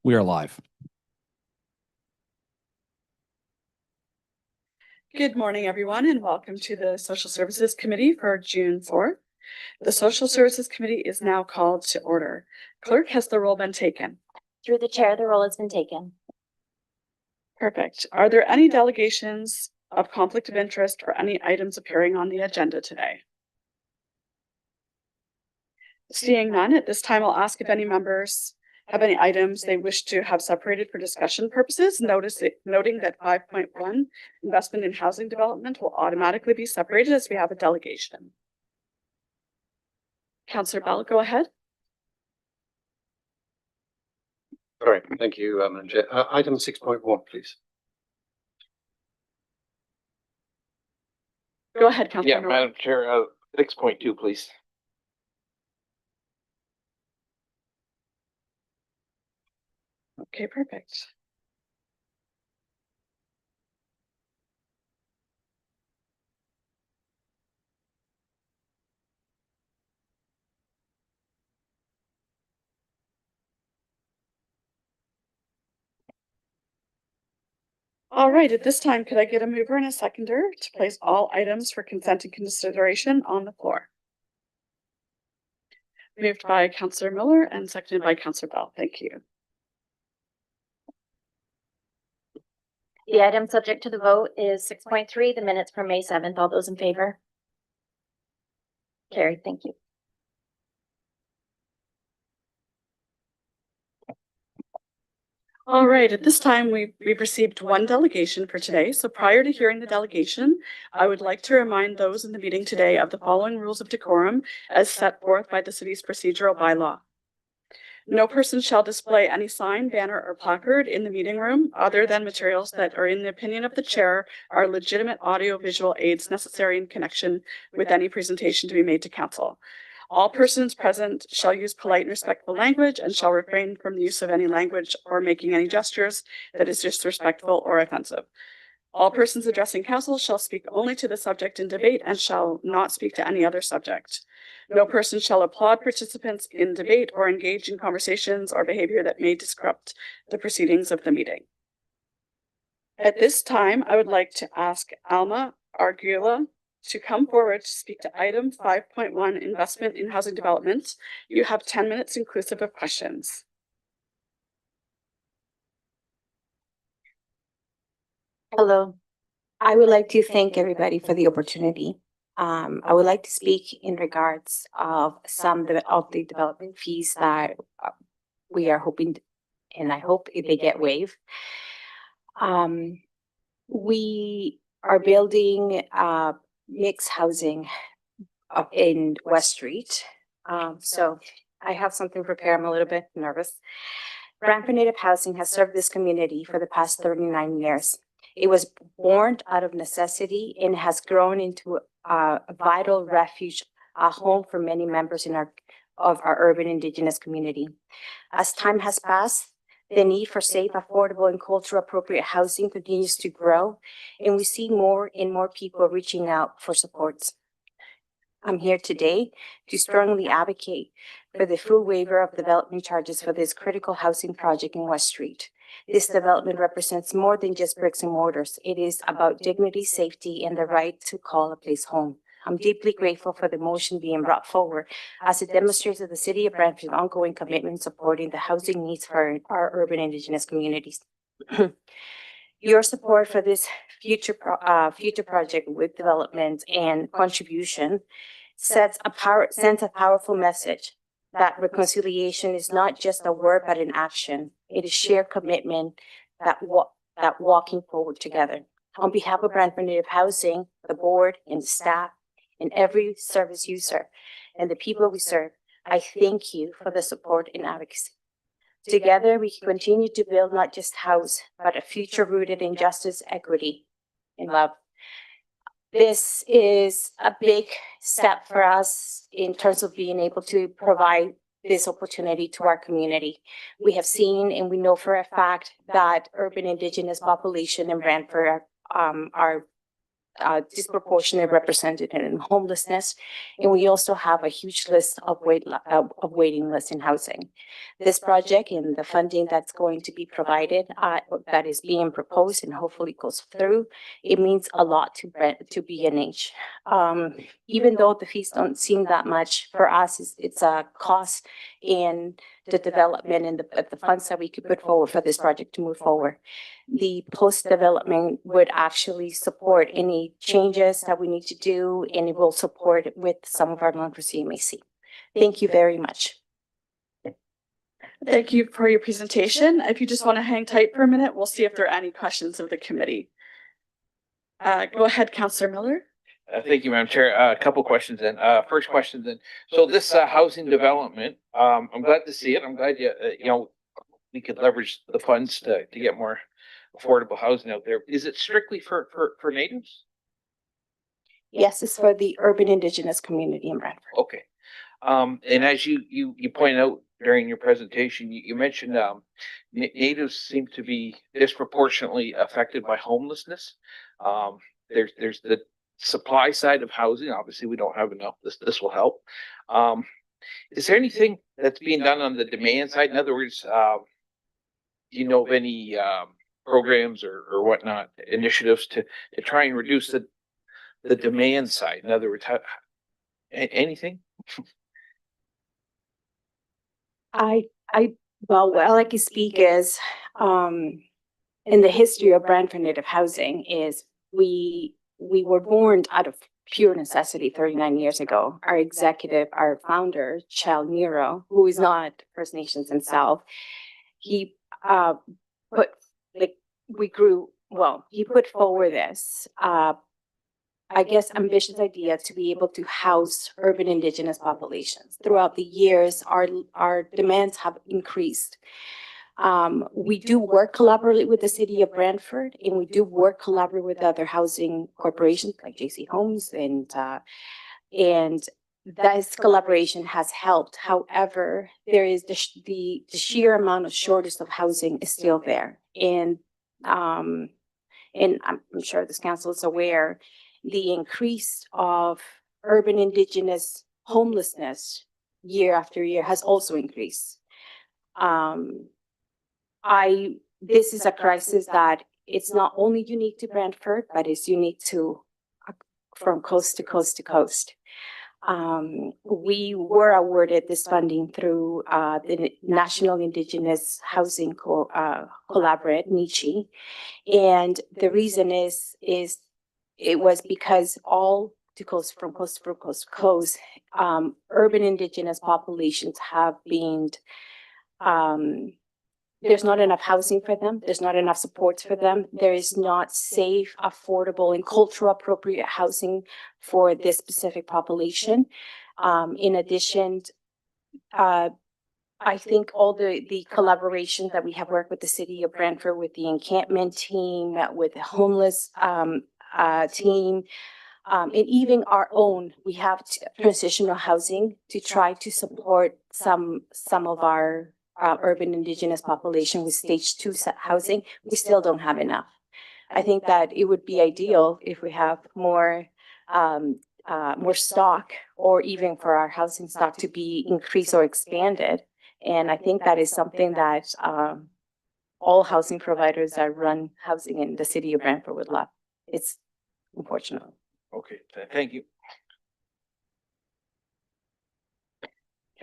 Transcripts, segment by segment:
We are live. Good morning, everyone, and welcome to the Social Services Committee for June 4th. The Social Services Committee is now called to order. Clerk, has the roll been taken? Through the chair, the roll has been taken. Perfect. Are there any delegations of conflict of interest or any items appearing on the agenda today? Seeing none, at this time I'll ask if any members have any items they wish to have separated for discussion purposes, noting that 5.1 investment in housing development will automatically be separated as we have a delegation. Councillor Bell, go ahead. All right, thank you, Madam Chair. Item 6.1, please. Go ahead, Councillor. Yeah, Madam Chair, 6.2, please. Okay, perfect. All right, at this time, could I get a mover and a seconder to place all items for consent and consideration on the floor? Moved by Councillor Miller and seconded by Councillor Bell. Thank you. The item subject to the vote is 6.3, the minutes from May 7th. All those in favor? Carried. Thank you. All right, at this time, we've received one delegation for today. So prior to hearing the delegation, I would like to remind those in the meeting today of the following rules of decorum as set forth by the city's procedural bylaw. No person shall display any sign, banner, or placard in the meeting room other than materials that are, in the opinion of the chair, are legitimate audio-visual aids necessary in connection with any presentation to be made to council. All persons present shall use polite and respectful language and shall refrain from the use of any language or making any gestures that is disrespectful or offensive. All persons addressing council shall speak only to the subject in debate and shall not speak to any other subject. No person shall applaud participants in debate or engage in conversations or behavior that may disrupt the proceedings of the meeting. At this time, I would like to ask Alma Argula to come forward to speak to item 5.1, investment in housing development. You have 10 minutes inclusive of questions. Hello. I would like to thank everybody for the opportunity. I would like to speak in regards of some of the development fees that we are hoping, and I hope they get waived. We are building mixed housing up in West Street. So I have something prepared. I'm a little bit nervous. Brantford Native Housing has served this community for the past 39 years. It was born out of necessity and has grown into a vital refuge, a home for many members of our urban Indigenous community. As time has passed, the need for safe, affordable, and cultural appropriate housing continues to grow, and we see more and more people reaching out for supports. I'm here today to strongly advocate for the full waiver of development charges for this critical housing project in West Street. This development represents more than just bricks and mortars. It is about dignity, safety, and the right to call a place home. I'm deeply grateful for the motion being brought forward as it demonstrates that the City of Brantford's ongoing commitment supporting the housing needs for our urban Indigenous communities. Your support for this future project with development and contribution sends a powerful message that reconciliation is not just a word but an action. It is shared commitment that walking forward together. On behalf of Brantford Native Housing, the board and the staff and every service user and the people we serve, I thank you for the support and advocacy. Together, we can continue to build not just house, but a future rooted in justice, equity, and love. This is a big step for us in terms of being able to provide this opportunity to our community. We have seen and we know for a fact that urban Indigenous population in Brantford are disproportionately represented in homelessness. And we also have a huge list of waiting lists in housing. This project and the funding that's going to be provided, that is being proposed and hopefully goes through, it means a lot to BNH. Even though the fees don't seem that much, for us, it's a cost in the development and the funds that we could put forward for this project to move forward. The post-development would actually support any changes that we need to do, and it will support with some of our loan for CMAC. Thank you very much. Thank you for your presentation. If you just want to hang tight for a minute, we'll see if there are any questions of the committee. Go ahead, Councillor Miller. Thank you, Madam Chair. A couple questions then. First question then. So this housing development, I'm glad to see it. I'm glad we could leverage the funds to get more affordable housing out there. Is it strictly for natives? Yes, it's for the urban Indigenous community in Brantford. Okay. And as you pointed out during your presentation, you mentioned natives seem to be disproportionately affected by homelessness. There's the supply side of housing. Obviously, we don't have enough. This will help. Is there anything that's being done on the demand side? In other words, do you know of any programs or whatnot, initiatives to try and reduce the demand side? In other words, anything? Well, what I can speak is, in the history of Brantford Native Housing is we were born out of pure necessity 39 years ago. Our executive, our founder, Chal Nero, who is not First Nations himself, he put forward this, I guess, ambitious idea to be able to house urban Indigenous populations. Throughout the years, our demands have increased. We do work collaboratively with the city of Brantford, and we do work collaboratively with other housing corporations like JC Homes, and this collaboration has helped. However, there is the sheer amount of shortage of housing is still there, and I'm sure this council is aware, the increase of urban Indigenous homelessness year after year has also increased. This is a crisis that it's not only unique to Brantford, but it's unique to from coast to coast to coast. We were awarded this funding through the National Indigenous Housing Collaborative, NICHI, and the reason is it was because from coast to coast, urban Indigenous populations have been, there's not enough housing for them. There's not enough supports for them. There is not safe, affordable, and cultural appropriate housing for this specific population. In addition, I think all the collaboration that we have worked with the city of Brantford, with the encampment team, with the homeless team, and even our own, we have transitional housing to try to support some of our urban Indigenous population with stage 2 housing. We still don't have enough. I think that it would be ideal if we have more stock, or even for our housing stock to be increased or expanded. And I think that is something that all housing providers that run housing in the city of Brantford would love. It's unfortunate. Okay, thank you.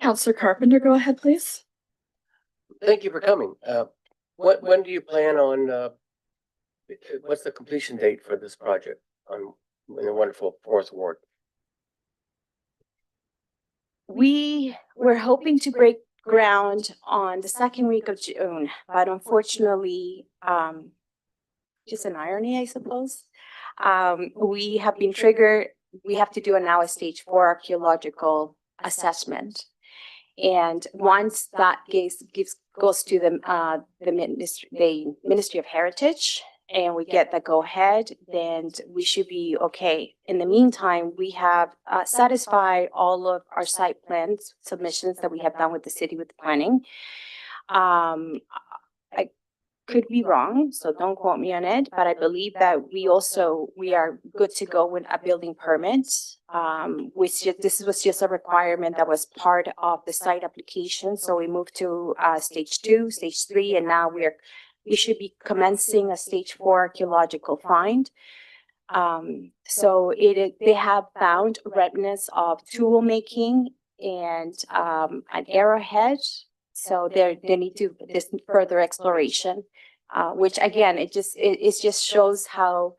Councillor Carpenter, go ahead, please. Thank you for coming. When do you plan on, what's the completion date for this project in the wonderful 4th Ward? We were hoping to break ground on the 2nd week of June, but unfortunately, just an irony, I suppose. We have been triggered. We have to do now a stage 4 archaeological assessment. And once that goes to the Ministry of Heritage, and we get the go ahead, then we should be okay. In the meantime, we have satisfied all of our site plans submissions that we have done with the city with the planning. could be wrong, so don't quote me on it, but I believe that we are good to go with a building permit. This was just a requirement that was part of the site application, so we moved to stage 2, stage 3, and now we should be commencing a stage 4 archaeological find. So they have found remnants of tool making and an arrowhead. So they need to this further exploration, which again, it just shows how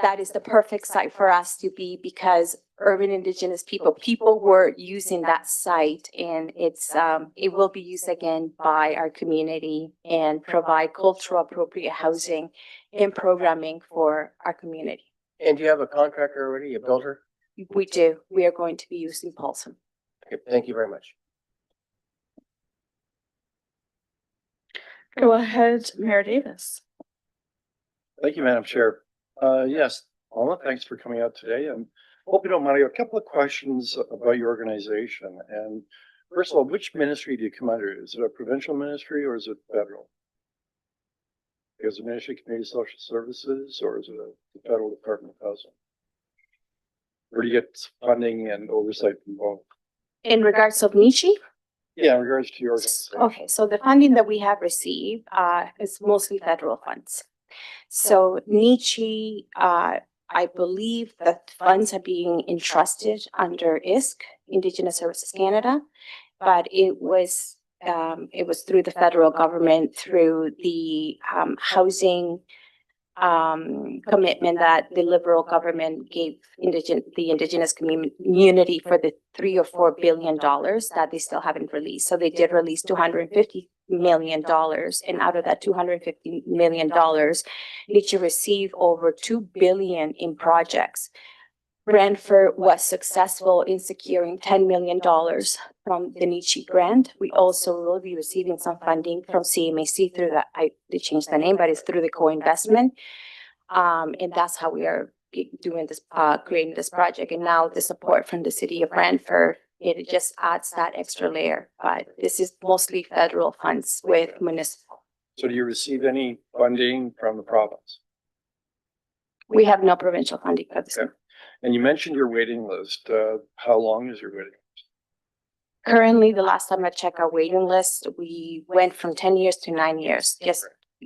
that is the perfect site for us to be, because urban indigenous people were using that site, and it will be used again by our community and provide cultural appropriate housing and programming for our community. And do you have a contractor already, a builder? We do. We are going to be using Paulson. Okay, thank you very much. Go ahead, Mayor Davis. Thank you, Madam Chair. Yes, Alma, thanks for coming out today. And hope you don't mind. I have a couple of questions about your organization. And first of all, which ministry do you come under? Is it a provincial ministry or is it federal? Is it Ministry of Community Social Services or is it the Federal Department of Housing? Where do you get funding and oversight from both? In regards of Nietzsche? Yeah, in regards to your organization. Okay, so the funding that we have received is mostly federal funds. So Nietzsche, I believe that funds are being entrusted under ISC, Indigenous Services Canada, but it was through the federal government, through the housing commitment that the Liberal government gave the Indigenous community for the $3 or $4 billion that they still haven't released. So they did release $250 million, and out of that $250 million, Nietzsche received over $2 billion in projects. Brantford was successful in securing $10 million from the Nietzsche grant. We also will be receiving some funding from CMAC through they changed the name, but it's through the co-investment. And that's how we are doing this, creating this project. And now the support from the city of Brantford, it just adds that extra layer. But this is mostly federal funds with municipal. So do you receive any funding from the province? We have no provincial funding for this. Okay. And you mentioned your waiting list. How long is your waiting list? Currently, the last time I checked our waiting list, we went from 10 years to 9 years,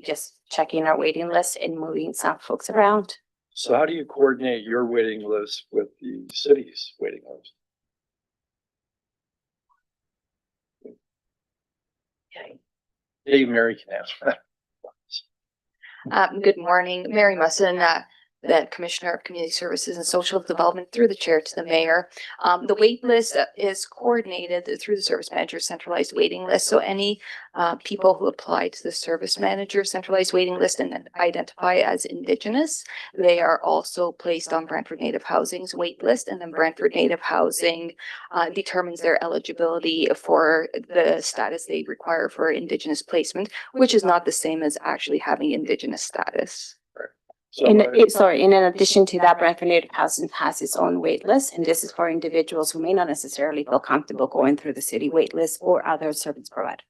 just checking our waiting list and moving some folks around. So how do you coordinate your waiting list with the city's waiting list? Hey, Mary can answer that. Good morning, Mary Musson, the Commissioner of Community Services and Social Development, through the chair to the mayor. The wait list is coordinated through the service manager centralized waiting list. So any people who apply to the service manager centralized waiting list and identify as Indigenous, they are also placed on Brantford Native Housing's wait list, and then Brantford Native Housing determines their eligibility for the status they require for Indigenous placement, which is not the same as actually having Indigenous status. So And in addition to that, Brantford Native Housing has its own wait list, and this is for individuals who may not necessarily feel comfortable going through the city wait list or other service providers.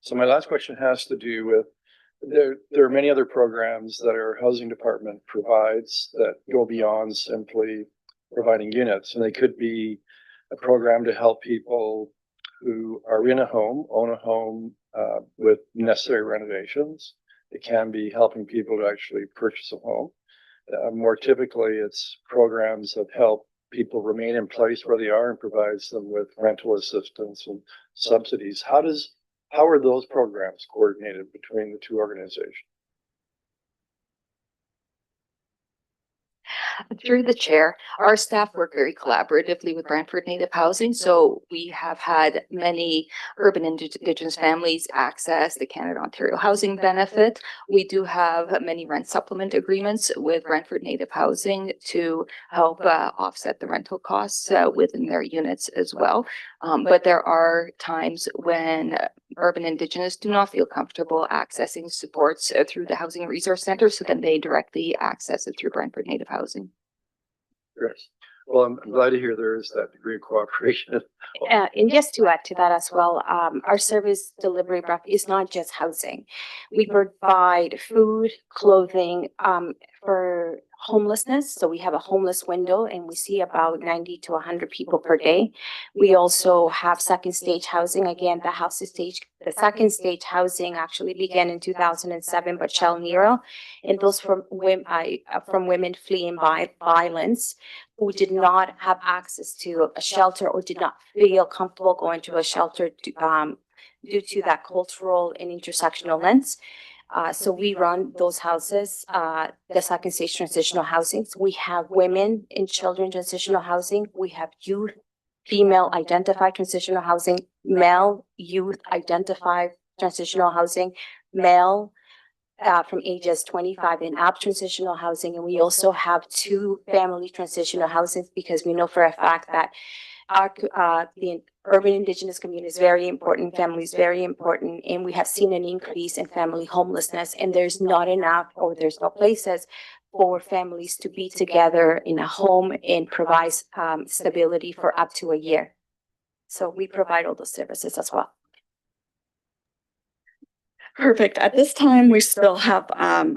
So my last question has to do with, there are many other programs that our housing department provides that go beyond simply providing units. And they could be a program to help people who are in a home, own a home with necessary renovations. It can be helping people to actually purchase a home. More typically, it's programs that help people remain in place where they are and provides them with rental assistance and subsidies. How are those programs coordinated between the two organizations? Through the chair, our staff work very collaboratively with Brantford Native Housing. So we have had many urban Indigenous families access the Canada-Ontario Housing Benefit. We do have many rent supplement agreements with Brantford Native Housing to help offset the rental costs within their units as well. But there are times when urban Indigenous do not feel comfortable accessing supports through the Housing and Resource Center, so then they directly access it through Brantford Native Housing. Yes. Well, I'm glad to hear there is that degree of cooperation. And just to add to that as well, our service delivery is not just housing. We provide food, clothing, for homelessness. So we have a homeless window and we see about 90 to 100 people per day. We also have second stage housing. Again, the second stage housing actually began in 2007 by Shell Nero. And those from women fleeing violence who did not have access to a shelter or did not feel comfortable going to a shelter due to that cultural and intersectional lens. So we run those houses, the second stage transitional housings. We have women and children transitional housing. We have youth, female identified transitional housing, male youth identified transitional housing, male from ages 25 and up transitional housing. And we also have 2 family transitional housings because we know for a fact that the urban indigenous community is very important, family is very important, and we have seen an increase in family homelessness, and there's not enough or there's no places for families to be together in a home and provide stability for up to a year. So we provide all those services as well. Perfect. At this time, we still have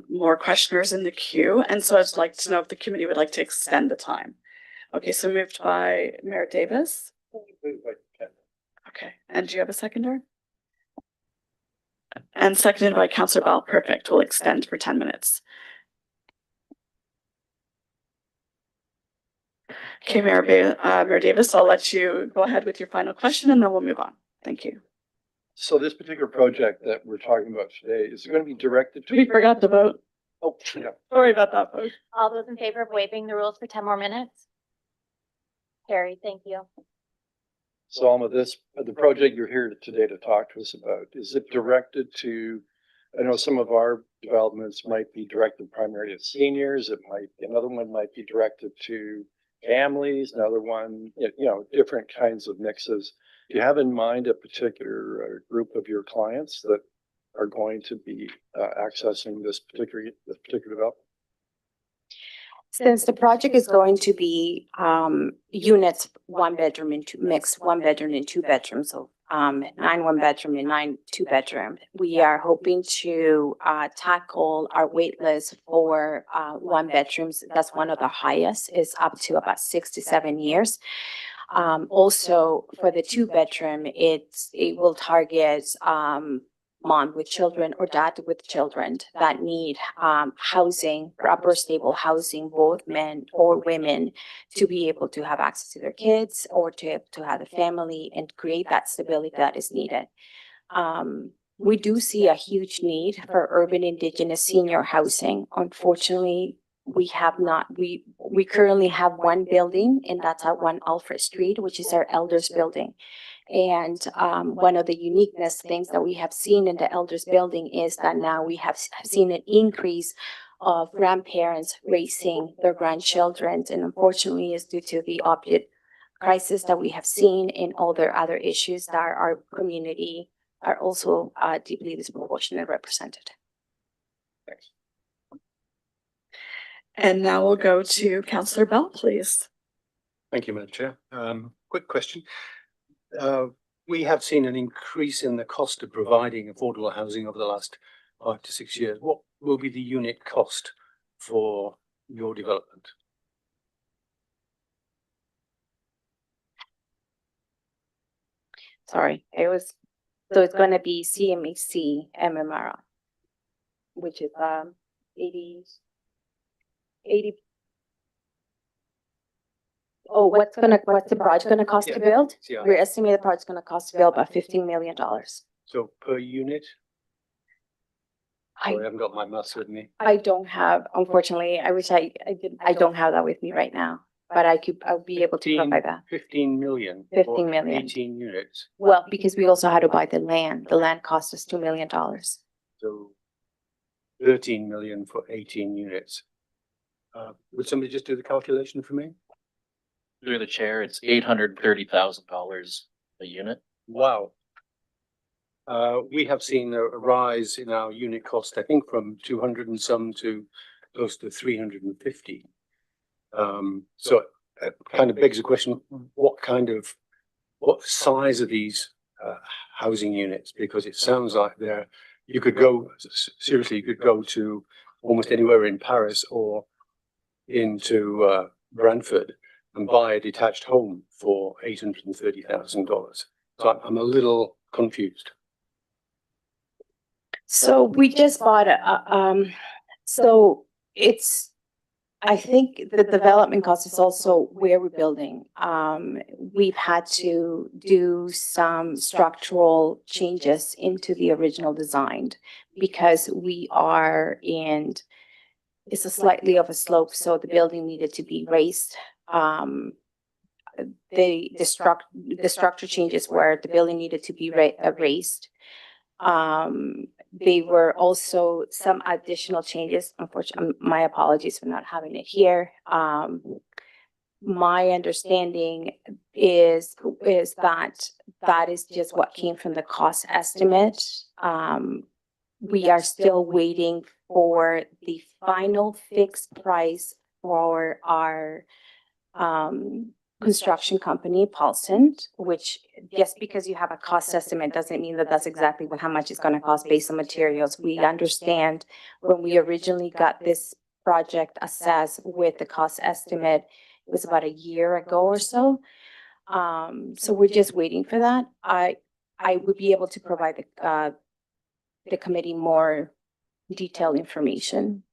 more questioners in the queue, and so I'd like to know if the committee would like to extend the time. Okay, so moved by Mayor Davis. Okay, and do you have a seconder? And seconded by Councillor Bell. Perfect. We'll extend for 10 minutes. Okay, Mayor Davis, I'll let you go ahead with your final question and then we'll move on. Thank you. So this particular project that we're talking about today, is it going to be directed to? We forgot to vote. Oh, yeah. Sorry about that, folks. All those in favor of waiving the rules for 10 more minutes? Carried, thank you. So Alma, the project you're here today to talk to us about, is it directed to, I know some of our developments might be directed primarily at seniors. Another one might be directed to families, another one, different kinds of mixes. Do you have in mind a particular group of your clients that are going to be accessing this particular development? Since the project is going to be units, 1 bedroom and 2 mixed, 1 bedroom and 2 bedrooms, so 9 1-bedroom and 9 2-bedroom, we are hoping to tackle our wait list for 1 bedrooms. That's one of the highest, is up to about 6 to 7 years. Also for the 2-bedroom, it will target mom with children or dad with children that need housing, proper stable housing, both men or women, to be able to have access to their kids or to have a family and create that stability that is needed. We do see a huge need for urban indigenous senior housing. Unfortunately, we currently have 1 building, and that's at 1 Alfred Street, which is our elders building. And one of the uniqueness things that we have seen in the elders building is that now we have seen an increase of grandparents raising their grandchildren, and unfortunately is due to the opioid crisis that we have seen and all their other issues that our community are also deeply disproportionately represented. Thanks. And now we'll go to Councillor Bell, please. Thank you, Madam Chair. Quick question. We have seen an increase in the cost of providing affordable housing over the last 5 to 6 years. What will be the unit cost for your development? Sorry, so it's going to be CMHC MMR, which is 80. Oh, what's the project gonna cost to build? Yeah. We're estimating the project's gonna cost to build about $15 million. So per unit? I- Sorry, I haven't got my maths with me. I don't have, unfortunately, I wish I did, I don't have that with me right now, but I'll be able to provide that. 15 million. 15 for million. 18 units. Well, because we also had to buy the land. The land cost us $2 million. So 13 million for 18 units. Would somebody just do the calculation for me? Through the chair, it's $830,000 a unit. Wow. We have seen a rise in our unit cost, I think from 200 and some to close to 350. So kind of begs the question, what size are these housing units? Because it sounds like you could go, seriously, you could go to almost anywhere in Paris or into Brantford and buy a detached home for $830,000. So I'm a little confused. So we just bought so it's, I think the development cost is also where we're building. We've had to do some structural changes into the original design because we are in, it's a slightly of a slope, so the building needed to be raised. The structure changes where the building needed to be raised. They were also some additional changes. Unfortunately, my apologies for not having it here. My understanding is that is just what came from the cost estimate. We are still waiting for the final fixed price for our construction company, Paulson, which just because you have a cost estimate doesn't mean that that's exactly how much it's going to cost based on materials. We understand when we originally got this project assessed with the cost estimate, it was about a year ago or so. So we're just waiting for that. I would be able to provide the committee more detailed information.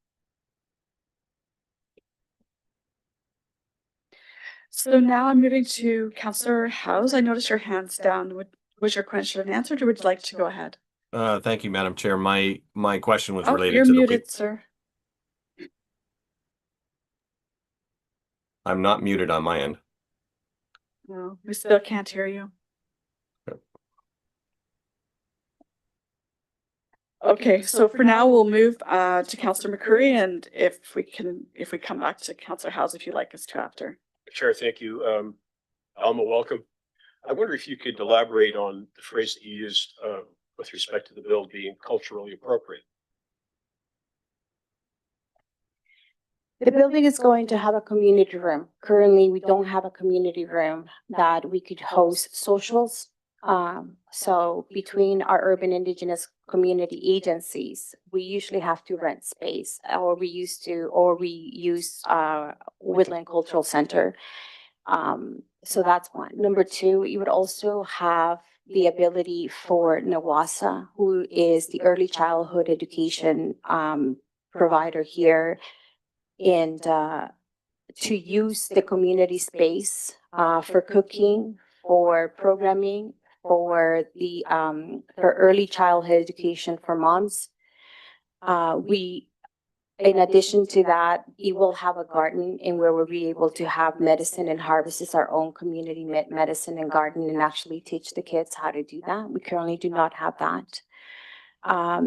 So now I'm moving to Councillor House. I noticed your hands down. Was your question answered, or would you like to go ahead? Thank you, Madam Chair. My question was Oh, related you're to muted, sir. I'm not muted on my end. No, we still can't hear you. Okay, so for now, we'll move to Councillor McCurry, and if we come back to Councillor House, if you'd like us to after. Sure, thank you. Alma, welcome. I wonder if you could elaborate on the phrase that you used with respect to the bill being culturally appropriate. The building is going to have a community room. Currently, we don't have a community room that we could host socials. So between our urban indigenous community agencies, we usually have to rent space, or we use Woodland Cultural Center. So that's one. Number two, you would also have the ability for NAWASA, who is the early childhood education provider here, and to use the community space for cooking, for programming, for the for early childhood education for moms. In addition to that, we will have a garden in where we'll be able to have medicine and harvest our own community medicine and garden, and actually teach the kids how to do that. We currently do not have that.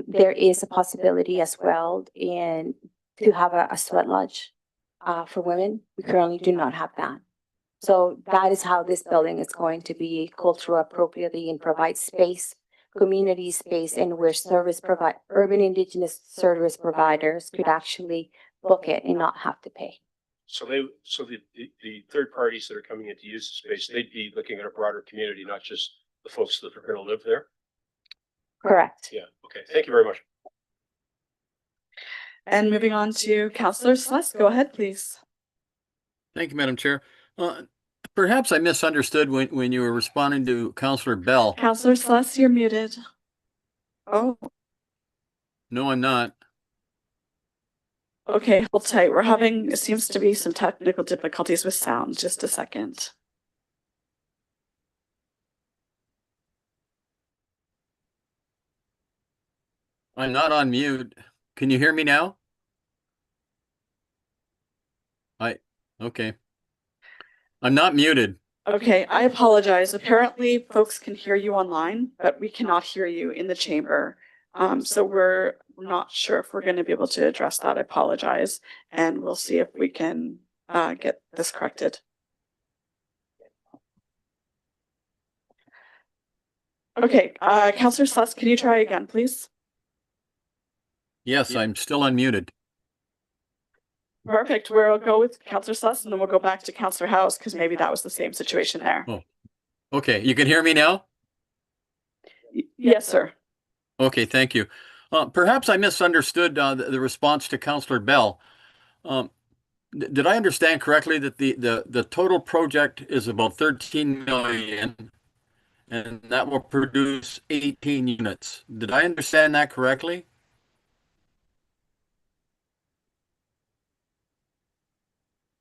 There is a possibility as well to have a sweat lodge for women. We currently do not have that. So that is how this building is going to be cultural appropriately and provide space, community space, and where urban indigenous service providers could actually book it and not have to pay. So the third parties that are coming in to use the space, they'd be looking at a broader community, not just the folks that are going to live there? Correct. Yeah, okay, thank you very much. And moving on to Councillor Sluss, go ahead, please. Thank you, Madam Chair. Perhaps I misunderstood when you were responding to Councillor Bell. Councillor Sluss, you're muted. Oh, No, I'm not. okay, hold tight. It seems to be some technical difficulties with sound. Just a second. I'm not on mute. Can you hear me now? Okay. I'm not muted. Okay, I apologize. Apparently, folks can hear you online, but we cannot hear you in the chamber. So we're not sure if we're going to be able to address that. I apologize, and we'll see if we can get this corrected. Okay, Councillor Sluss, can you try again, please? Yes, I'm still unmuted. Perfect. We'll go with Counselor Suss and then we'll go back to Counselor House because maybe that was the same situation there. Oh. Okay, you can hear me now? Yes, sir. Okay, thank you. Perhaps I misunderstood the response to Counselor Bell. Did I understand correctly that the total project is about 13 million and that will produce 18 units? Did I understand that correctly?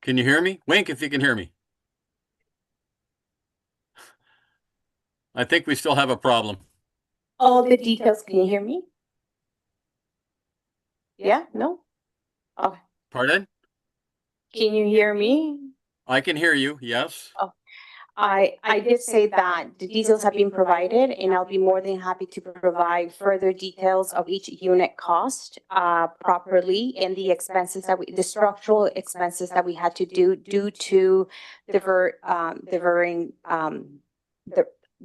Can you hear me? Wink if you can hear me. I think we still have a problem. All the details, can you hear me? Yeah, no? Oh, Pardon? can you hear me? I can hear you, yes. I did say that the details have been provided and I'll be more than happy to provide further details of each unit cost properly and the expenses the structural expenses that we had to do due to the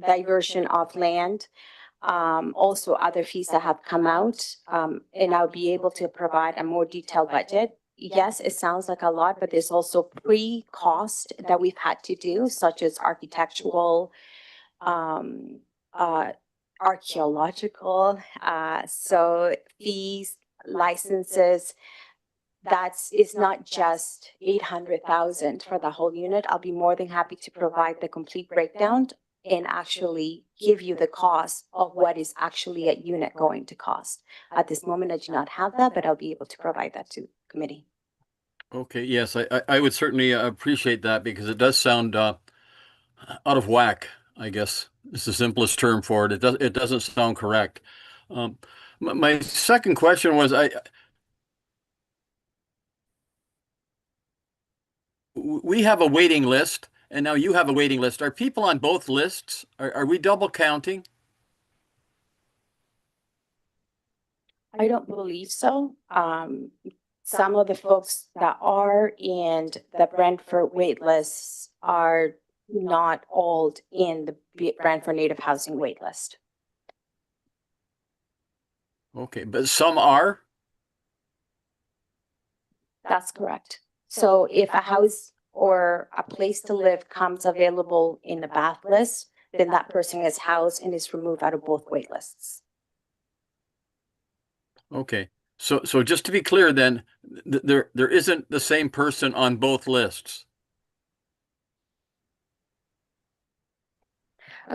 diversion of land. Also other fees that have come out, and I'll be able to provide a more detailed budget. Yes, it sounds like a lot, but there's also pre-cost that we've had to do, such as architectural, archaeological, so fees, licenses. It's not just 800,000 for the whole unit. I'll be more than happy to provide the complete breakdown and actually give you the cost of what is actually a unit going to cost. At this moment, I do not have that, but I'll be able to provide that to committee. Okay, yes, I would certainly appreciate that because it does sound out of whack, I guess. It's the simplest term for it. It doesn't sound correct. My second question was we have a waiting list and now you have a waiting list. Are people on both lists? Are we double counting? I don't believe so. Some of the folks that are in the Brantford waitlists are not all in the Brantford Native Housing waitlist. Okay, but some are? That's correct. So if a house or a place to live comes available in the Bath list, then that person is housed and is removed out of both waitlists. Okay. So just to be clear then, there isn't the same person on both lists.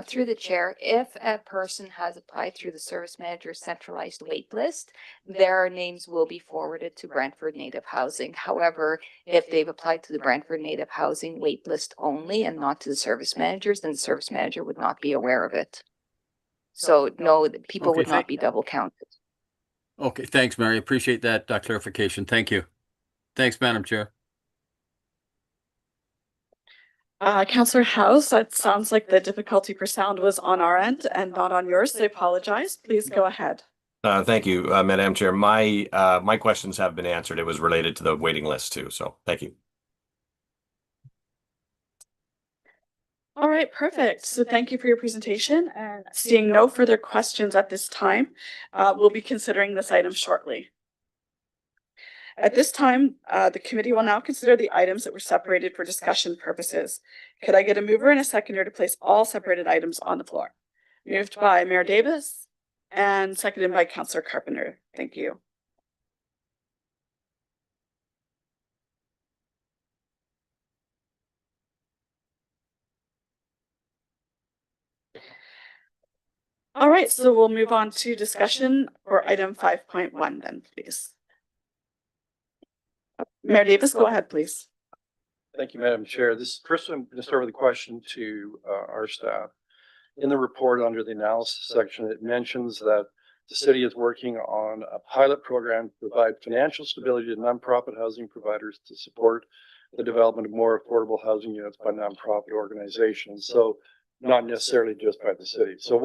Through the chair, if a person has applied through the service manager's centralized wait list, their names will be forwarded to Brantford Native Housing. However, if they've applied to the Brantford Native Housing wait list only and not to the service managers, then the service manager would not be aware of it. So no, people would not be double counted. Okay, thanks, Mary. Appreciate that clarification. Thank you. Thanks, Madam Chair. Counselor House, it sounds like the difficulty for sound was on our end and not on yours. So I apologize. Please go ahead. Thank you, Madam Chair. My questions have been answered. It was related to the waiting list too, so thank you. All right, perfect. So thank you for your presentation, and seeing no further questions at this time, we'll be considering this item shortly. At this time, the committee will now consider the items that were separated for discussion purposes. Could I get a mover and a seconder to place all separated items on the floor? Moved by Mayor Davis and seconded by Councillor Carpenter. Thank you. All right, so we'll move on to discussion for item 5.1 then, please. Mayor Davis, go ahead, please. Thank you, Madam Chair. First, I'm going to start with a question to our staff. In the report under the analysis section, it mentions that the city is working on a pilot program to provide financial stability to nonprofit housing providers to support the development of more affordable housing units by nonprofit organizations. So not necessarily just by the city. So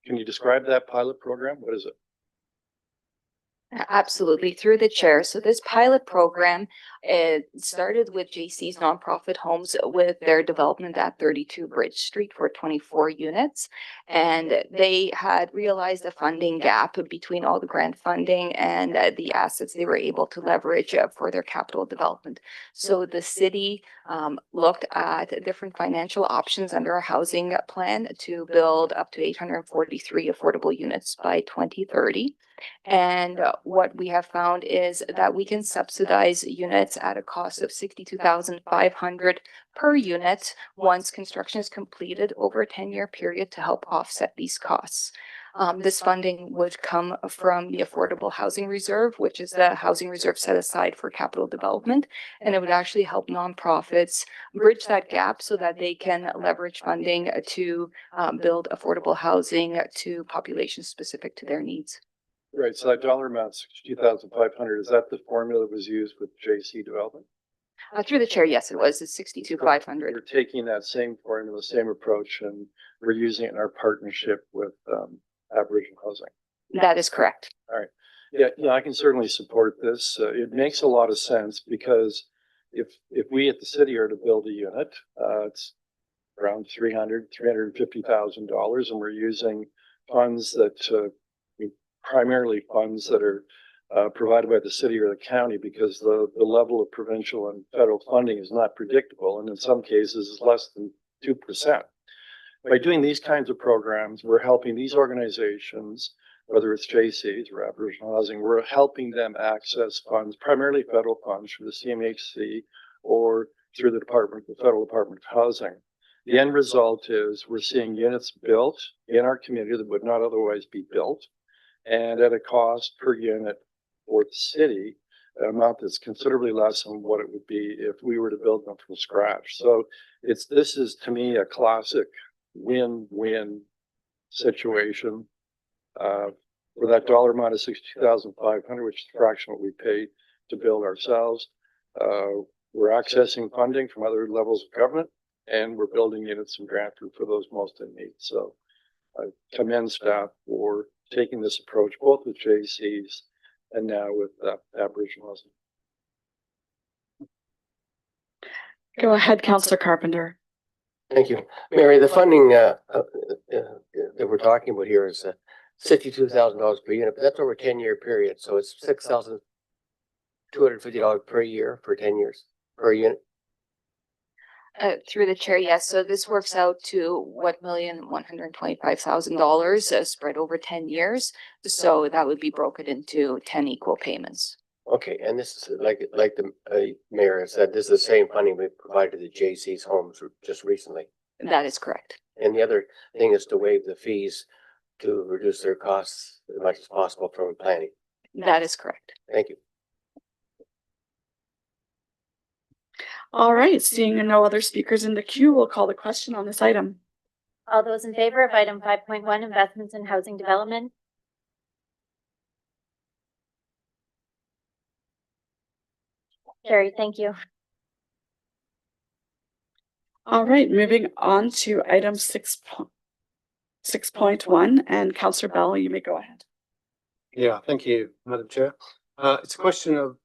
can you describe that pilot program? What is it? Absolutely, through the chair. So this pilot program, it started with JC's nonprofit homes with their development at 32 Bridge Street for 24 units. And they had realized a funding gap between all the grant funding and the assets they were able to leverage for their capital development. So the city looked at different financial options under a housing plan to build up to 843 affordable units by 2030. And what we have found is that we can subsidize units at a cost of 62,500 per unit once construction is completed over a 10-year period to help offset these costs. This funding would come from the Affordable Housing Reserve, which is the housing reserve set aside for capital development. And it would actually help nonprofits bridge that gap so that they can leverage funding to build affordable housing to populations specific to their needs. Right, so that dollar amount, 62,500, is that the formula that was used with JC Development? Through the chair, yes, it was. It's 62,500. We're taking that same formula, same approach, and we're using it in our partnership with Aboriginal Housing. That is correct. All right. Yeah, I can certainly support this. It makes a lot of sense because if we at the city are to build a unit, it's around $350,000, and we're using funds that primarily funds that are provided by the city or the county, because the level of provincial and federal funding is not predictable, and in some cases is less than 2%. By doing these kinds of programs, we're helping these organizations, whether it's JCs or Aboriginal Housing, we're helping them access funds, primarily federal funds through the CMHC or through the Federal Department of Housing. The end result is we're seeing units built in our community that would not otherwise be built, and at a cost per unit for the city, an amount that's considerably less than what it would be if we were to build them from scratch. So this is to me a classic win-win situation. For that dollar amount of 62,500, which is a fraction of what we pay to build ourselves, we're accessing funding from other levels of government, and we're building units in Brantford for those most in need. So I commend staff for taking this approach, both with JCs and now with Aboriginal Housing. Go ahead, Councillor Carpenter. Thank you. Mary, the funding that we're talking about here is $62,000 per unit, but that's over a 10-year period. So it's $6,250 per year for 10 years per unit. Through the chair, yes. So this works out to $1,125,000 spread over 10 years. So that would be broken into 10 equal payments. Okay, and this is like the mayor has said, this is the same funding we provided to the JC's homes just recently. That is correct. And the other thing is to waive the fees to reduce their costs as much as possible from planning. That is correct. Thank you. All right, seeing no other speakers in the queue, we'll call the question on this item. All those in favor of item 5.1, investments in housing development? Carried, thank you. All right, moving on to item 6.1, and Councillor Bell, you may go ahead. Yeah, thank you, Madam Chair. It's a question of,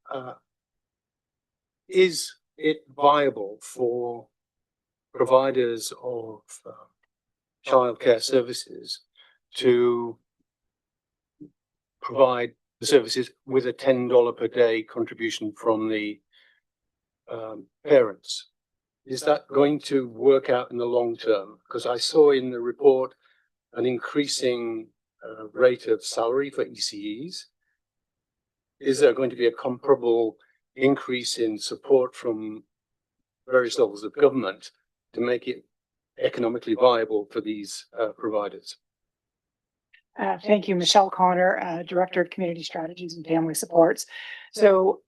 is it viable for providers of childcare services to provide the services with a $10 per day contribution from the parents? Is that going to work out in the long term? Because I saw in the report an increasing rate of salary for ECEs. Is there going to be a comparable increase in support from various levels of government to make it economically viable for these providers? Thank you, Michelle Connor, Director of Community Strategies and Family Supports. So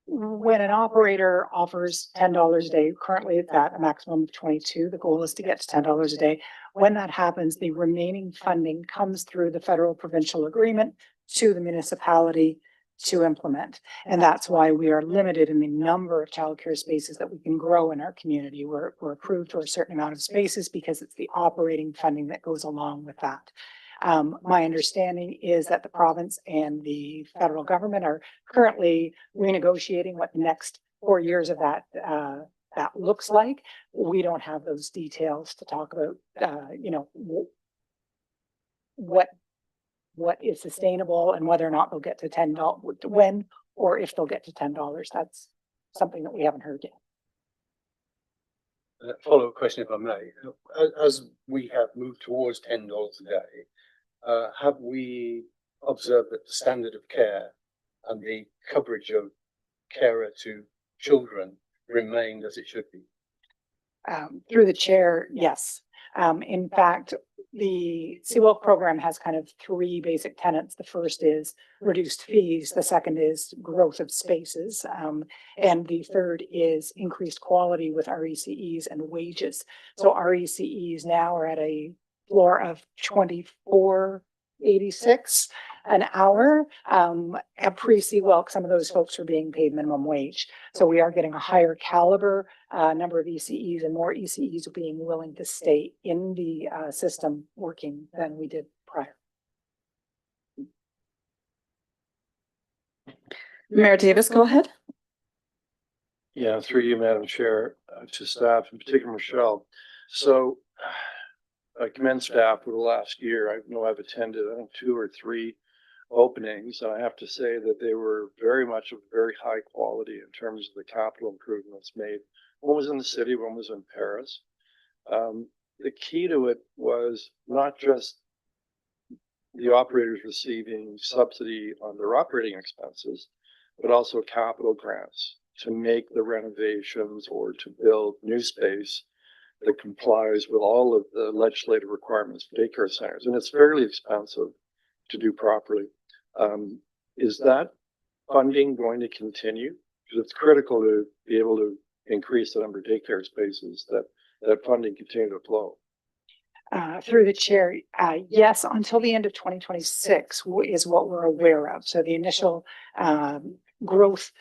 when an operator offers $10 a day, currently it's at a maximum of 22. The goal is to get to $10 a day. When that happens, the remaining funding comes through the federal provincial agreement to the municipality to implement. And that's why we are limited in the number of childcare spaces that we can grow in our community. We're approved for a certain amount of spaces because it's the operating funding that goes along with that. My understanding is that the province and the federal government are currently renegotiating what the next 4 years of that looks like. We don't have those details to talk about, what is sustainable and whether or not they'll get to $10, when, or if they'll get to $10. That's something that we haven't heard yet. Follow-up question, if I may. As we have moved towards $10 a day, have we observed that the standard of care and the coverage of carer to children remained as it should be? Through the chair, yes. In fact, the CWIL program has kind of three basic tenets. The first is reduced fees. The second is growth of spaces. And the third is increased quality with RECEs and wages. So RECEs now are at a floor of $24.86 an hour. At pre-CWIL, some of those folks are being paid minimum wage. So we are getting a higher caliber number of ECEs, and more ECEs are being willing to stay in the system working than we did prior. Mayor Davis, go ahead. Yeah, through you, Madam Chair, to staff, in particular Michelle. So I commend staff for the last year. I know I've attended, I think, 2 or 3 openings, and I have to say that they were very much of very high quality in terms of the capital improvements made. One was in the city, one was in Paris. The key to it was not just the operators receiving subsidy on their operating expenses, but also capital grants to make the renovations or to build new space that complies with all of the legislative requirements for daycare centers. And it's fairly expensive to do properly. Is that funding going to continue? Because it's critical to be able to increase the number of daycare spaces that funding continue to flow. Through the chair, yes, until the end of 2026 is what we're aware of. So the initial growth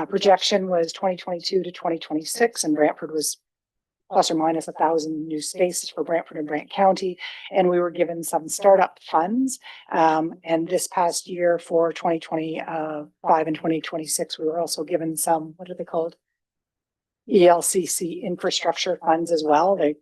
projection was 2022 to 2026, and Brantford was plus or minus 1,000 new spaces for Brantford and Brant County. And we were given some startup funds. And this past year for 2025 and 2026, we were also given some, what are they called? ELCC infrastructure funds as well. They,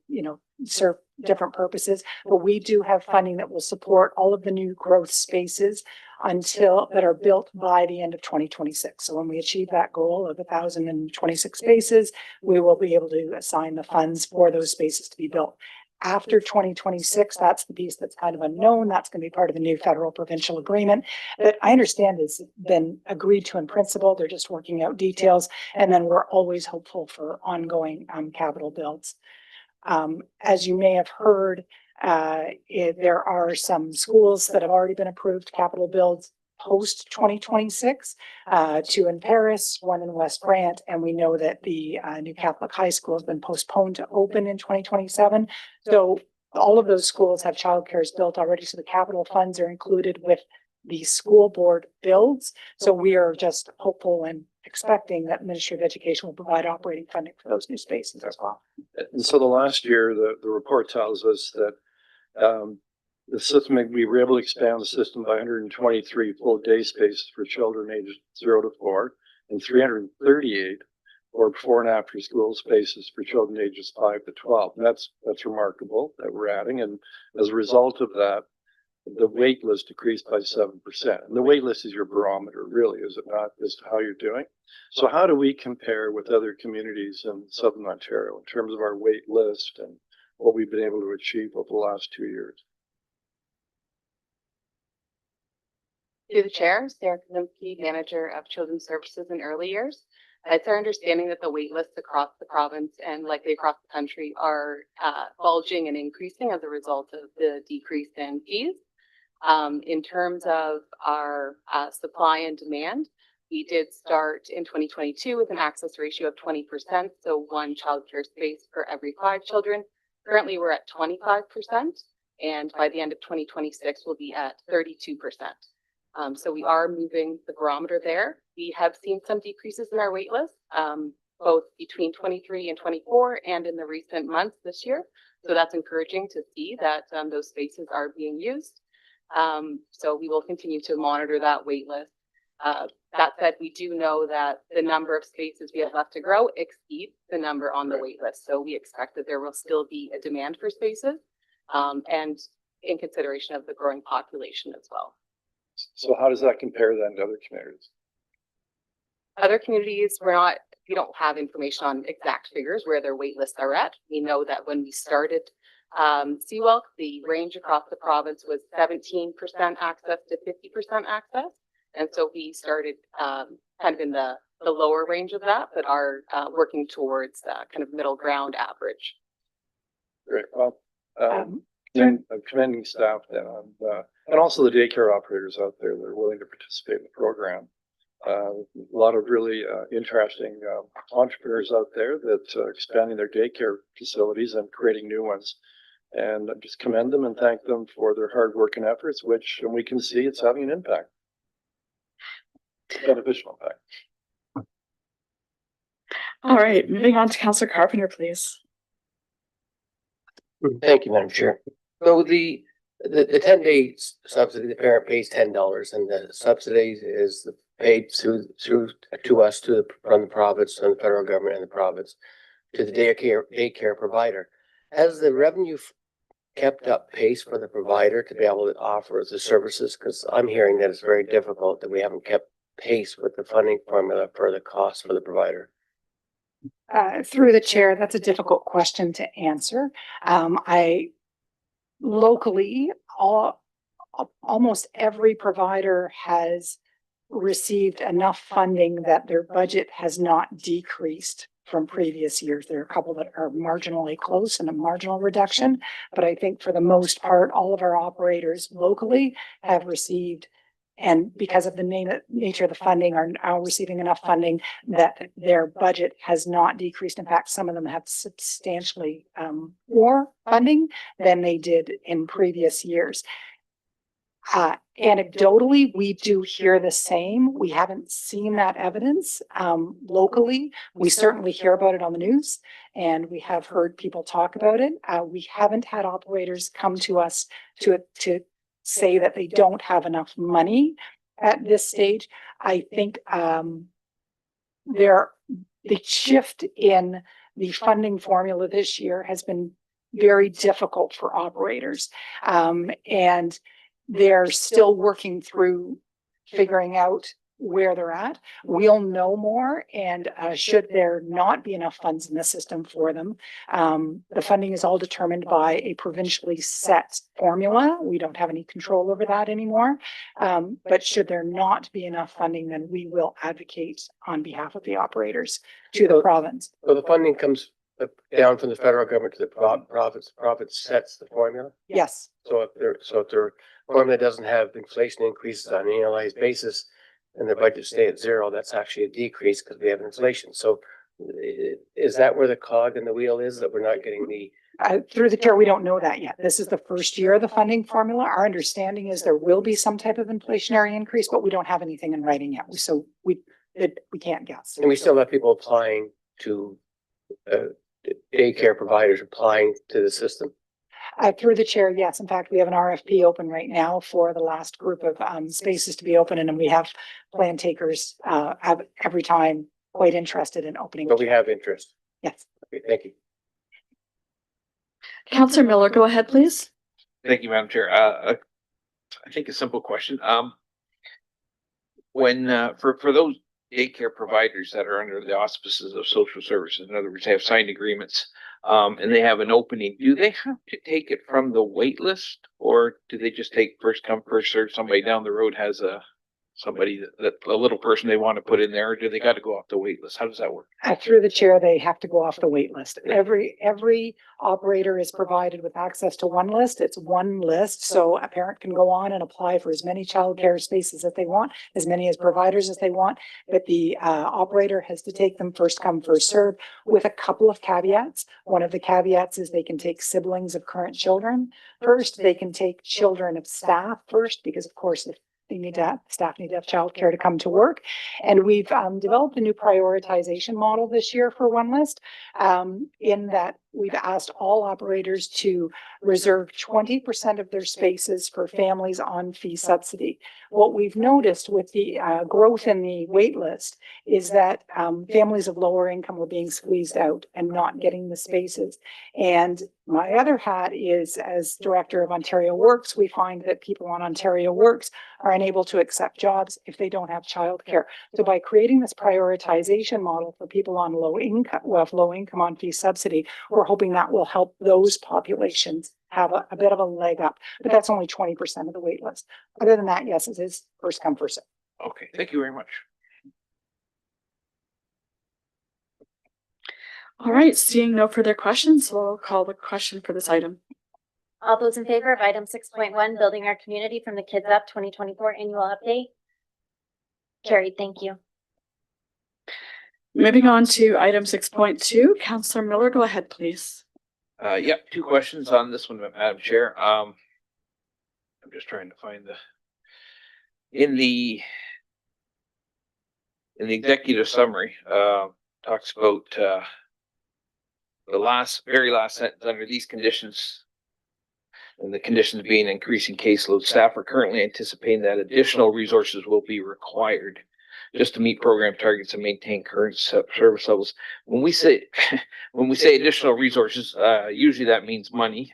serve different purposes, but we do have funding that will support all of the new growth spaces that are built by the end of 2026. So when we achieve that goal of 1,026 spaces, we will be able to assign the funds for those spaces to be built. After 2026, that's the piece that's kind of unknown. That's going to be part of the new federal provincial agreement that I understand has been agreed to in principle. They're just working out details. And then we're always hopeful for ongoing capital builds. As you may have heard, there are some schools that have already been approved capital builds post 2026, 2 in Paris, 1 in West Brant, and we know that the new Catholic high school has been postponed to open in 2027. So all of those schools have childcare built already, so the capital funds are included with the school board builds. So we are just hopeful and expecting that Ministry of Education will provide operating funding for those new spaces as well. And so the last year, the report tells us that the system, we were able to expand the system by 123 full day spaces for children ages 0 to 4 and 338 for before and after school spaces for children ages 5 to 12. And that's remarkable that we're adding. And as a result of that, the wait list decreased by 7%. And the wait list is your barometer, really, is it not, as to how you're doing? So how do we compare with other communities in Southern Ontario in terms of our wait list and what we've been able to achieve over the last 2 years? Through the chair, Sarah Kazimski, Manager of Children's Services in Early Years. It's our understanding that the wait lists across the province and likely across the country are bulging and increasing as a result of the decrease in fees. In terms of our supply and demand, we did start in 2022 with an access ratio of 20%, so 1 childcare space for every 5 children. Currently, we're at 25%, and by the end of 2026, we'll be at 32%. So we are moving the barometer there. We have seen some decreases in our wait list, both between 23 and 24 and in the recent months this year. So that's encouraging to see that those spaces are being used. So we will continue to monitor that wait list. That said, we do know that the number of spaces we have left to grow exceeds the number on the wait list. So we expect that there will still be a demand for spaces, and in consideration of the growing population as well. So how does that compare then to other communities? Other communities, we don't have information on exact figures where their wait lists are at. We know that when we started CWELC, the range across the province was 17% access to 50% access. And so we started kind of in the lower range of that, but are working towards kind of middle ground average. Great. Well, I'm commending staff then on, and also the daycare operators out there that are willing to participate in the program. A lot of really interesting entrepreneurs out there that are expanding their daycare facilities and creating new ones. And I just commend them and thank them for their hard work and efforts, which we can see it's having an impact. Beneficial impact. All right, moving on to Councillor Carpenter, please. Thank you, Madam Chair. So the 10-day subsidy, the parent pays $10, and the subsidy is paid through to us from the province and the federal government and the province to the daycare provider. Has the revenue kept up pace for the provider to be able to offer the services? Because I'm hearing that it's very difficult, that we haven't kept pace with the funding formula for the cost for the provider. Through the chair, that's a difficult question to answer. Locally, almost every provider has received enough funding that their budget has not decreased from previous years. There are a couple that are marginally close and a marginal reduction, but I think for the most part, all of our operators locally have received, and because of the nature of the funding, are now receiving enough funding that their budget has not decreased. In fact, some of them have substantially more funding than they did in previous years. Anecdotally, we do hear the same. We haven't seen that evidence locally. We certainly hear about it on the news, and we have heard people talk about it. We haven't had operators come to us to say that they don't have enough money at this stage. I think the shift in the funding formula this year has been very difficult for operators, and they're still working through figuring out where they're at. We'll know more, and should there not be enough funds in the system for them, the funding is all determined by a provincially set formula. We don't have any control over that anymore. But should there not be enough funding, then we will advocate on behalf of the operators to the province. So the funding comes down from the federal government to the province. The province sets the formula. Yes. So if their formula doesn't have inflation increases on an annualized basis, and their budget stay at zero, that's actually a decrease because we have inflation. So is that where the cog in the wheel is, that we're not getting the? Through the chair, we don't know that yet. This is the first year of the funding formula. Our understanding is there will be some type of inflationary increase, but we don't have anything in writing yet. So we can't guess. And we still have people applying to daycare providers applying to the system. Through the chair, yes. In fact, we have an RFP open right now for the last group of spaces to be open, and we have plan takers every time quite interested in opening. But we have interest. Yes. Okay, thank you. Councillor Miller, go ahead, please. Thank you, Madam Chair. I think a simple question. When for those daycare providers that are under the auspices of social services, in other words, they have signed agreements, and they have an opening, do they have to take it from the wait list, or do they just take first come, first serve? Somebody down the road has somebody that a little person they want to put in there, or do they got to go off the wait list? How does that work? Through the chair, they have to go off the wait list. Every operator is provided with access to one list. It's one list. So a parent can go on and apply for as many childcare spaces as they want, as many as providers as they want. But the operator has to take them first come, first serve, with a couple of caveats. One of the caveats is they can take siblings of current children first. They can take children of staff first, because of course, staff need to have childcare to come to work. And we've developed a new prioritization model this year for One List, in that we've asked all operators to reserve 20% of their spaces for families on fee subsidy. What we've noticed with the growth in the wait list is that families of lower income were being squeezed out and not getting the spaces. And my other hat is, as director of Ontario Works, we find that people on Ontario Works are unable to accept jobs if they don't have childcare. So by creating this prioritization model for people on low income on fee subsidy, we're hoping that will help those populations have a bit of a leg up. But that's only 20% of the wait list. Other than that, yes, it is first come, first served. Okay, thank you very much. All right, seeing no further questions, we'll call the question for this item. All those in favor of item 6.1, building our community from the Kids Up 2024 annual update? Carried, thank you. Moving on to item 6.2, Councillor Miller, go ahead, please. Yep, two questions on this one, Madam Chair. I'm just trying to find in the executive summary, talks about the very last sentence, under these conditions, and the conditions being increasing caseload, staff are currently anticipating that additional resources will be required just to meet program targets and maintain current service levels. When we say additional resources, usually that means money.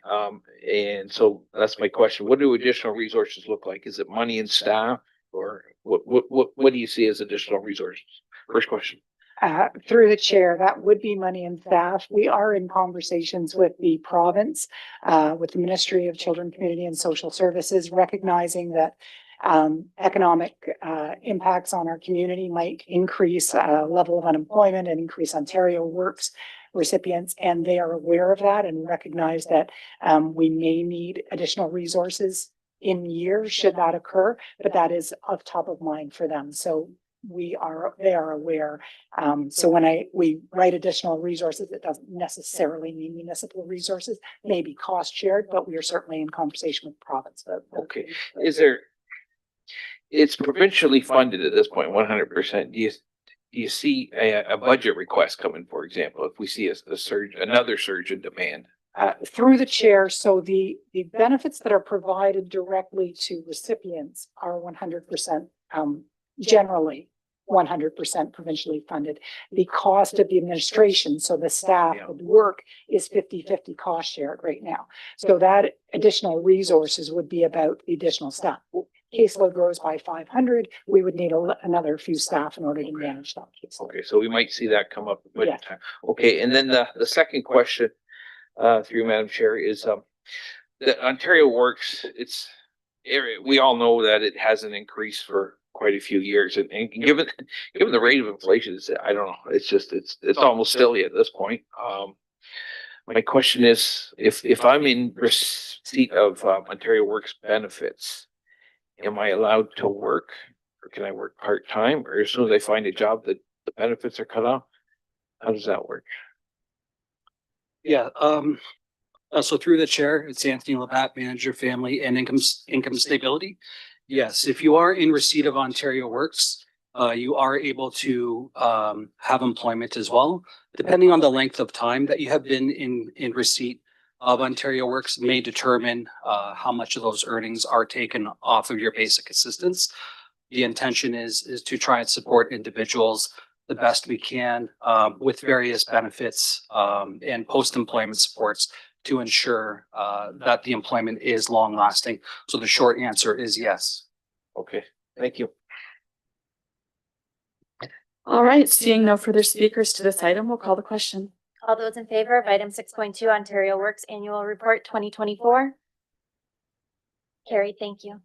And so that's my question. What do additional resources look like? Is it money and staff, or what do you see as additional resources? First question. Through the chair, that would be money and staff. We are in conversations with the province, with the Ministry of Children, Community and Social Services, recognizing that economic impacts on our community might increase level of unemployment and increase Ontario Works recipients, and they are aware of that and recognize that we may need additional resources in years should that occur, but that is of top of mind for them. So they are aware. So when we write additional resources, it doesn't necessarily mean municipal resources, maybe cost shared, but we are certainly in conversation with the province. Okay. It's provincially funded at this point, 100%. Do you see a budget request coming, for example, if we see a surge, another surge in demand? Through the chair, so the benefits that are provided directly to recipients are 100% generally 100% provincially funded. The cost of the administration, so the staff of work, is 50-50 cost shared right now. So that additional resources would be about the additional staff. Caseload grows by 500, we would need another few staff in order to manage that caseload. Okay, so we might see that come up at Yeah. time. Okay, and then the second question, through Madam Chair, is the Ontario Works. We all know that it hasn't increased for quite a few years, and given the rate of inflation, I don't know. It's almost silly at this point. My question is, if I'm in receipt of Ontario Works benefits, am I allowed to work, or can I work part-time, or as soon as I find a job that the benefits are cut off? How does that work? Yeah, so through the chair, it's Anthony Labatt, Manager, Family and Income Stability. Yes, if you are in receipt of Ontario Works, you are able to have employment as well. Depending on the length of time that you have been in receipt of Ontario Works may determine how much of those earnings are taken off of your basic assistance. The intention is to try and support individuals the best we can with various benefits and post-employment supports to ensure that the employment is long lasting. So the short answer is yes. Okay, thank you. All right, seeing no further speakers to this item, we'll call the question. All those in favor of item 6.2, Ontario Works Annual Report 2024? Carried, thank you.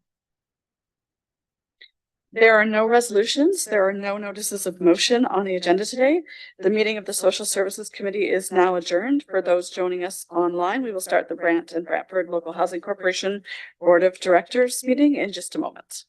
There are no resolutions. There are no notices of motion on the agenda today. The meeting of the Social Services Committee is now adjourned. For those joining us online, we will start the Brant and Brantford Local Housing Corporation Board of Directors meeting in just a moment.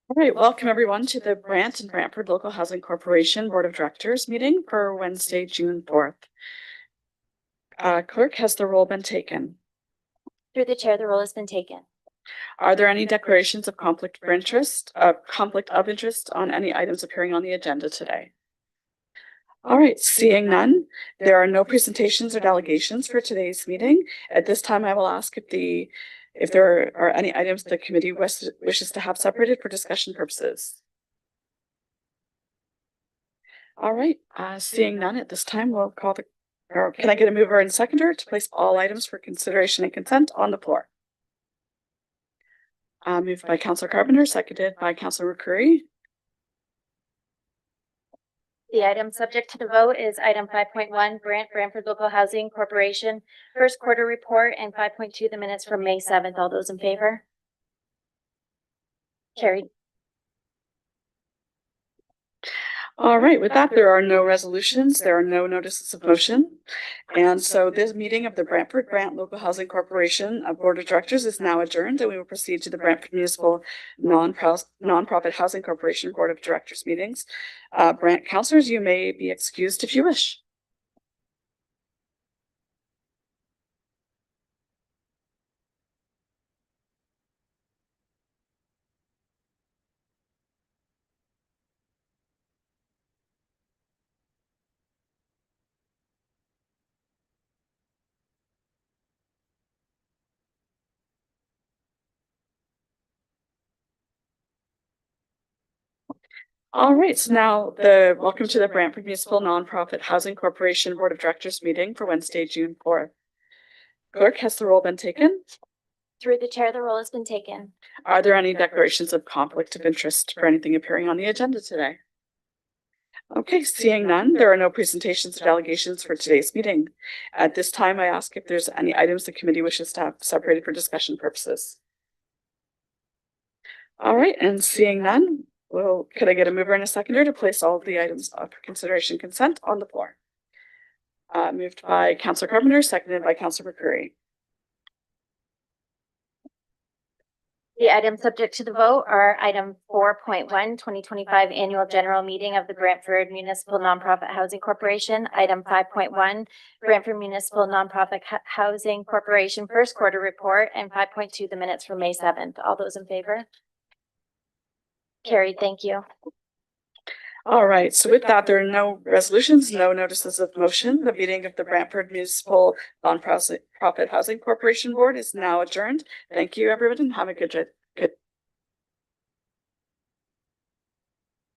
All right, welcome everyone to the Brant and Brantford Local Housing Corporation Board of Directors meeting for Wednesday, June 4th. Clerk, has the roll been taken? Through the chair, the roll has been taken. Are there any declarations of conflict of interest on any items appearing on the agenda today? All right, seeing none, there are no presentations or delegations for today's meeting. At this time, I will ask if there are any items the committee wishes to have separated for discussion purposes. All right, seeing none at this time, we'll call or can I get a mover and seconder to place all items for consideration and consent on the floor? Moved by Councillor Carpenter, seconded by Councillor McCurry. The item subject to the vote is item 5.1, Brantford Local Housing Corporation first quarter report, and 5.2, the minutes from May 7th. All those in favor? Carried. All right, with that, there are no resolutions, there are no notices of motion. And so this meeting of the Brantford Brant Local Housing Corporation Board of Directors is now adjourned, and we will proceed to the Brantford Municipal Nonprofit Housing Corporation Board of Directors meetings. Brant councillors, you may be excused if you wish. All right, so now welcome to the Brantford Municipal Nonprofit Housing Corporation Board of Directors meeting for Wednesday, June 4th. Clerk, has the roll been taken? Through the chair, the roll has been taken. Are there any declarations of conflict of interest for anything appearing on the agenda today? Okay, seeing none, there are no presentations or delegations for today's meeting. At this time, I ask if there's any items the committee wishes to have separated for discussion purposes. All right, and seeing none, could I get a mover and a seconder to place all of the items for consideration consent on the floor? Moved by Councillor Carpenter, seconded by Councillor McCurry. The items subject to the vote are item 4.1, 2025 annual general meeting of the Brantford Municipal Nonprofit Housing Corporation. Item 5.1, Brantford Municipal Nonprofit Housing Corporation first quarter report, and 5.2, the minutes from May 7th. All those in favor? Carried. Thank you. All right, so with that, there are no resolutions, no notices of motion. The meeting of the Brantford Municipal Nonprofit Housing Corporation Board is now adjourned. Thank you, everyone, and have a good